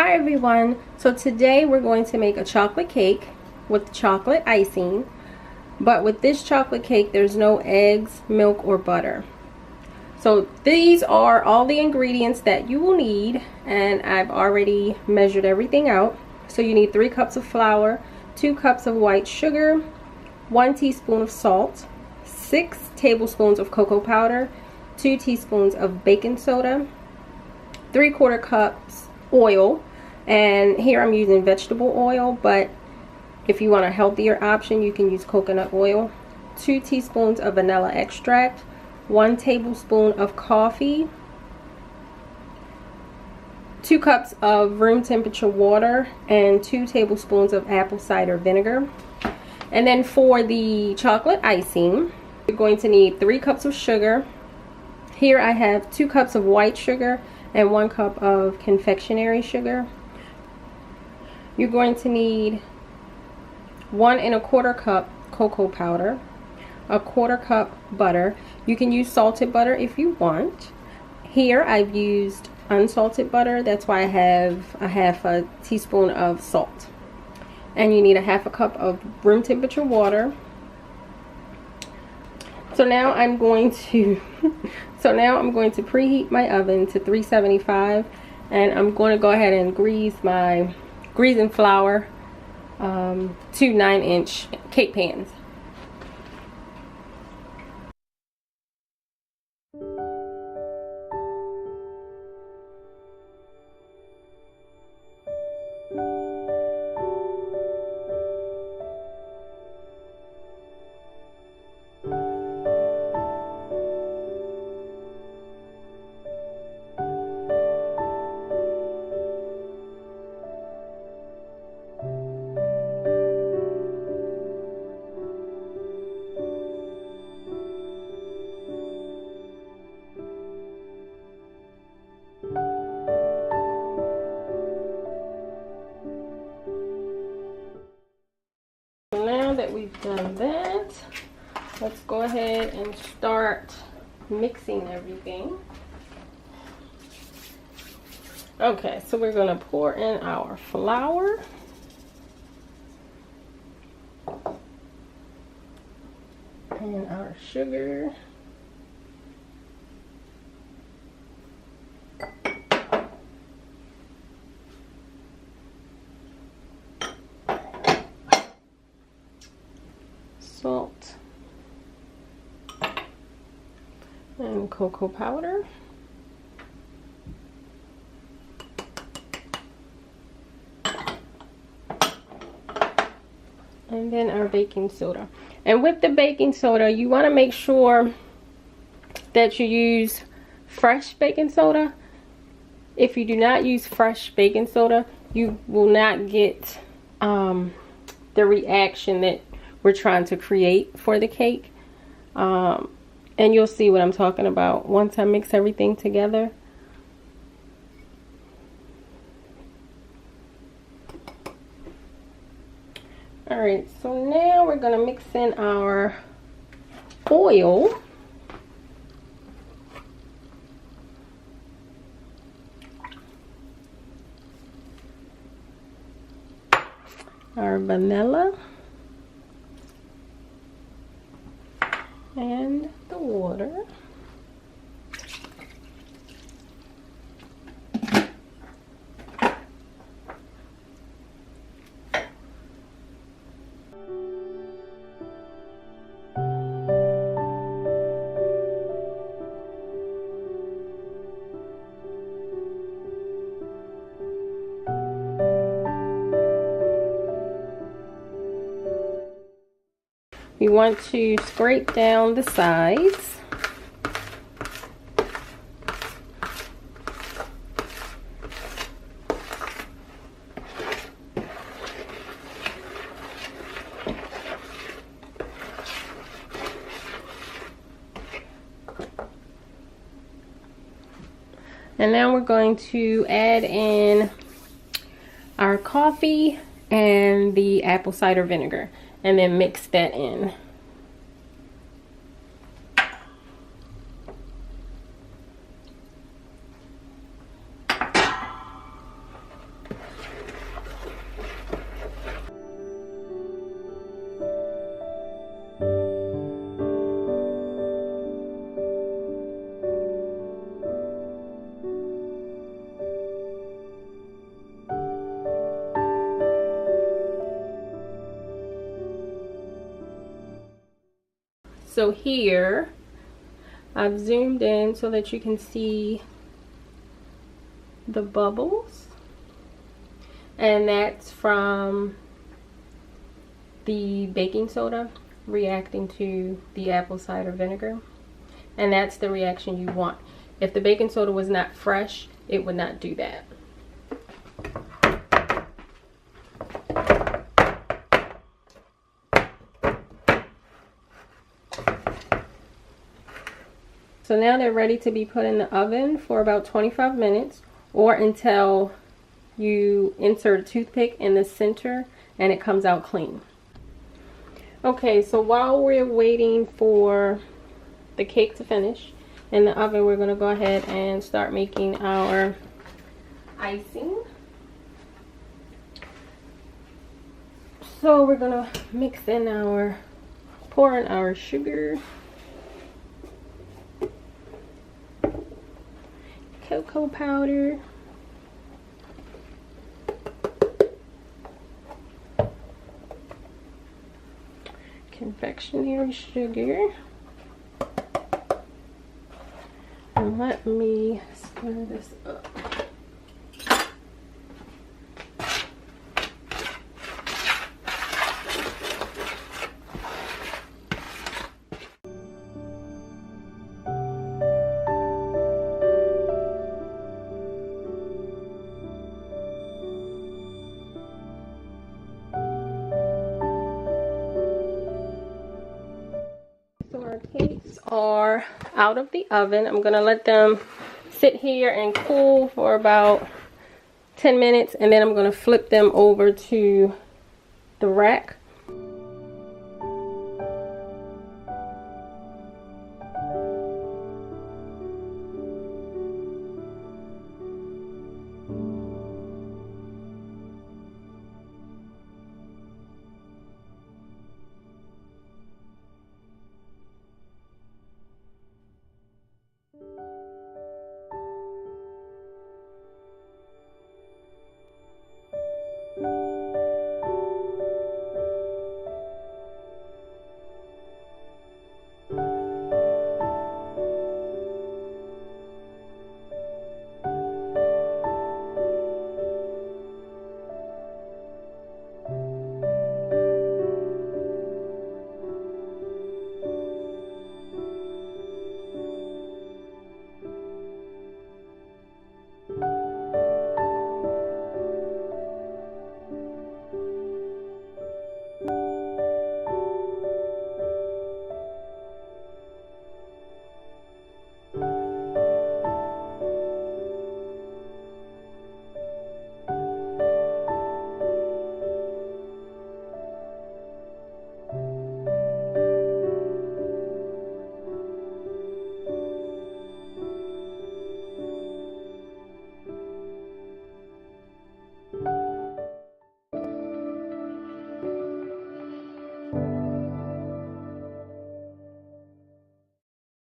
Hi everyone, so today we're going to make a chocolate cake with chocolate icing, but with this chocolate cake there's no eggs, milk, or butter. So these are all the ingredients that you will need, and I've already measured everything out. So you need 3 cups of flour, 2 cups of white sugar, 1 teaspoon of salt, 6 tablespoons of cocoa powder, 2 teaspoons of baking soda, 3/4 cups oil, and here I'm using vegetable oil, but if you want a healthier option you can use coconut oil, 2 teaspoons of vanilla extract, 1 tablespoon of coffee, 2 cups of room temperature water, and 2 tablespoons of apple cider vinegar. And then for the chocolate icing, you're going to need 3 cups of sugar. Here I have 2 cups of white sugar and 1 cup of confectionery sugar. You're going to need 1 1/4 cup cocoa powder, 1/4 cup butter. You can use salted butter if you want. Here I've used unsalted butter, that's why I have a 1/2 teaspoon of salt. And you need a 1/2 cup of room temperature water. So now I'm going to preheat my oven to 375, and I'm going to go ahead and grease and flour 2 9-inch cake pans. Now that we've done that, let's go ahead and start mixing everything. Okay, so we're going to pour in our flour. And our sugar. Salt and cocoa powder, and then our baking soda. And with the baking soda, you want to make sure that you use fresh baking soda. If you do not use fresh baking soda, you will not get the reaction that we're trying to create for the cake, and you'll see what I'm talking about once I mix everything together. Alright, so now we're going to mix in our oil. Our vanilla. And the water. We want to scrape down the sides. And now we're going to add in our coffee and the apple cider vinegar, and then mix that in. So here I've zoomed in so that you can see the bubbles, and that's from the baking soda reacting to the apple cider vinegar, and that's the reaction you want. If the baking soda was not fresh, it would not do that. So now they're ready to be put in the oven for about 25 minutes or until you insert a toothpick in the center and it comes out clean. Okay, so while we're waiting for the cake to finish in the oven, we're going to go ahead and start making our icing. So we're going to pour in our sugar, cocoa powder, confectionery sugar, and let me stir this up. Our cakes are out of the oven. I'm going to let them sit here and cool for about 10 minutes, and then I'm going to flip them over to the rack